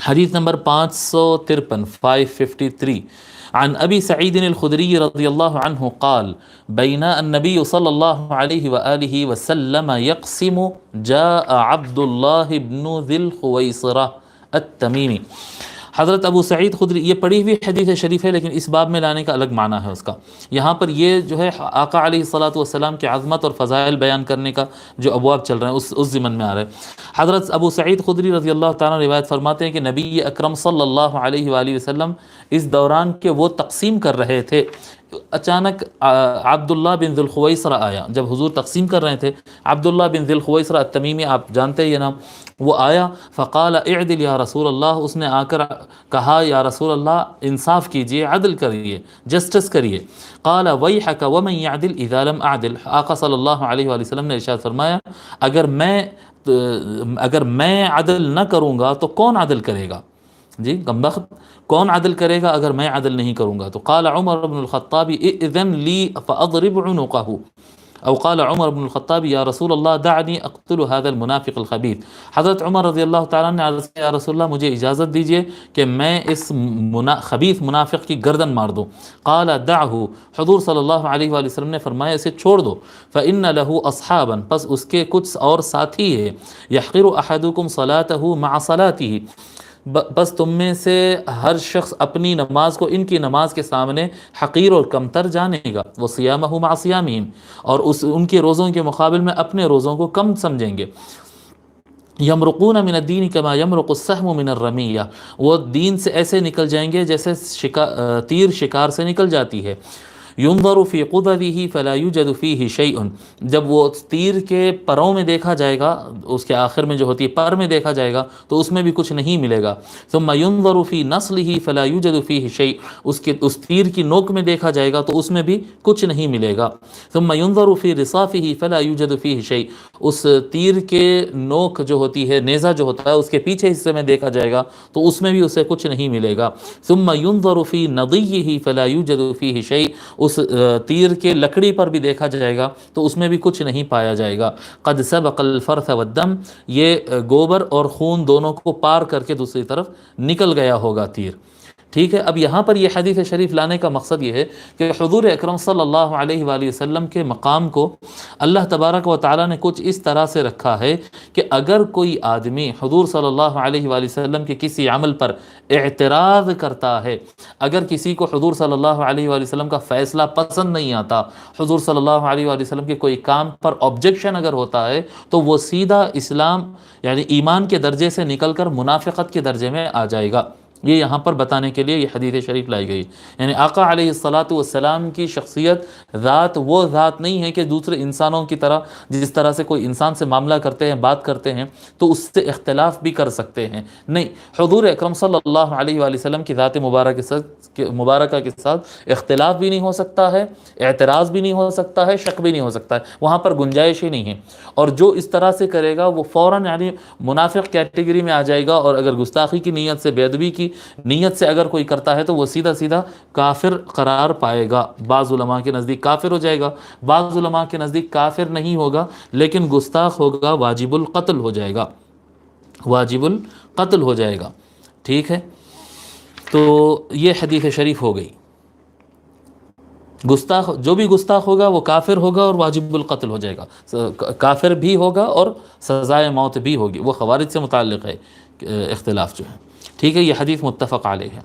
حدیث نمبر 553 553 عن ابی سعید الخدری رضی اللہ عنہ قال بین النبی صلی اللہ علیہ وآلہ وسلم یقسم جاء عبد اللہ بن ذی الخویصرہ التمیمی۔ حضرت ابو سعید خدری، یہ پڑھی ہوئی حدیث شریف ہے لیکن اس باب میں لانے کا الگ معنی ہے اس کا۔ یہاں پر یہ جو ہے آقا علیہ الصلوۃ والسلام کی عظمت اور فضائل بیان کرنے کا جو ابواب چل رہے ہیں اس ضمن میں آ رہا ہے۔ حضرت ابو سعید خدری رضی اللہ تعالیٰ روایت فرماتے ہیں کہ نبی اکرم صلی اللہ علیہ وآلہ وسلم اس دوران کے وہ تقسیم کر رہے تھے، اچانک عبداللہ بن ذی الخویصرہ آیا۔ جب حضور تقسیم کر رہے تھے، عبداللہ بن ذی الخویصرہ التمیمی، آپ جانتے ہیں یہ نام، وہ آیا فقال اعدل یا رسول اللہ، اس نے آ کر کہا یا رسول اللہ انصاف کیجئے، عدل کریے، جسٹس کریے۔ قال ویحک ومن یعدل اذا لم اعدل، آقا صلی اللہ علیہ وآلہ وسلم نے ارشاد فرمایا اگر میں عدل نہ کروں گا تو کون عدل کرے گا؟ جی کمبخت، کون عدل کرے گا اگر میں عدل نہیں کروں گا؟ تو قال عمر بن الخطاب اذن لی فاضرب عنقہ، او قال عمر بن الخطاب یا رسول اللہ دعنی اقتل هذا المنافق الخبیث، حضرت عمر رضی اللہ تعالیٰ نے عرض کیا یا رسول اللہ مجھے اجازت دیجئے کہ میں اس خبیث منافق کی گردن مار دوں۔ قال دعہ، حضور صلی اللہ علیہ وآلہ وسلم نے فرمایا اسے چھوڑ دو، فإن له اصحابا، پس اس کے کچھ اور ساتھی ہے، يحقر احدكم صلاته مع صلاته، بس تم میں سے ہر شخص اپنی نماز کو ان کی نماز کے سامنے حقیر اور کمتر جانے گا، وہ صیامہ مع صیامہم، اور ان کے روزوں کے مقابل میں اپنے روزوں کو کم سمجھیں گے۔ یمرقون من الدین کما یمرق السہم من الرمیہ، وہ دین سے ایسے نکل جائیں گے جیسے تیر شکار سے نکل جاتی ہے۔ ينظر في قدره فلا يوجد فيه شيء، جب وہ تیر کے پروں میں دیکھا جائے گا، اس کے آخر میں جو ہوتی ہے پر میں دیکھا جائے گا تو اس میں بھی کچھ نہیں ملے گا۔ ثم ينظر في نصله فلا يوجد فيه شيء، اس تیر کی نوک میں دیکھا جائے گا تو اس میں بھی کچھ نہیں ملے گا۔ ثم ينظر في رصافه فلا يوجد فيه شيء، اس تیر کے نوک جو ہوتی ہے، نیزہ جو ہوتا ہے، اس کے پیچھے حصے میں دیکھا جائے گا تو اس میں بھی اسے کچھ نہیں ملے گا۔ ثم ينظر في نضيه فلا يوجد فيه شيء، اس تیر کے لکڑی پر بھی دیکھا جائے گا تو اس میں بھی کچھ نہیں پایا جائے گا۔ قد سبق الفرث والدم، یہ گوبر اور خون دونوں کو پار کر کے دوسری طرف نکل گیا ہوگا تیر۔ ٹھیک ہے، اب یہاں پر یہ حدیث شریف لانے کا مقصد یہ ہے کہ حضور اکرم صلی اللہ علیہ وآلہ وسلم کے مقام کو اللہ تبارک و تعالیٰ نے کچھ اس طرح سے رکھا ہے کہ اگر کوئی آدمی حضور صلی اللہ علیہ وآلہ وسلم کے کسی عمل پر اعتراض کرتا ہے، اگر کسی کو حضور صلی اللہ علیہ وآلہ وسلم کا فیصلہ پسند نہیں آتا، حضور صلی اللہ علیہ وآلہ وسلم کے کوئی کام پر آبجیکشن اگر ہوتا ہے تو وہ سیدھا اسلام یعنی ایمان کے درجے سے نکل کر منافقت کے درجے میں آ جائے گا۔ یہ یہاں پر بتانے کے لیے یہ حدیث شریف لائی گئی، یعنی آقا علیہ الصلاۃ والسلام کی شخصیت ذات وہ ذات نہیں ہے کہ دوسرے انسانوں کی طرح جس طرح سے کوئی انسان سے معاملہ کرتے ہیں، بات کرتے ہیں تو اس سے اختلاف بھی کر سکتے ہیں، نہیں، حضور اکرم صلی اللہ علیہ وآلہ وسلم کی ذات مبارکہ کے ساتھ اختلاف بھی نہیں ہو سکتا ہے، اعتراض بھی نہیں ہو سکتا ہے، شک بھی نہیں ہو سکتا ہے، وہاں پر گنجائش ہی نہیں ہے۔ اور جو اس طرح سے کرے گا وہ فوراً یعنی منافق کیٹیگری میں آ جائے گا، اور اگر گستاخی کی نیت سے، بے ادبی کی نیت سے اگر کوئی کرتا ہے تو وہ سیدھا سیدھا کافر قرار پائے گا۔ بعض علماء کے نزدیک کافر ہو جائے گا، بعض علماء کے نزدیک کافر نہیں ہوگا لیکن گستاخ ہوگا، واجب القتل ہو جائے گا، واجب القتل ہو جائے گا۔ ٹھیک ہے، تو یہ حدیث شریف ہو گئی۔ گستاخ، جو بھی گستاخ ہوگا وہ کافر ہوگا اور واجب القتل ہو جائے گا، کافر بھی ہوگا اور سزائے موت بھی ہوگی۔ وہ خوارج سے متعلق ہے اختلاف جو ہے۔ ٹھیک ہے، یہ حدیث متفق علیہ ہے۔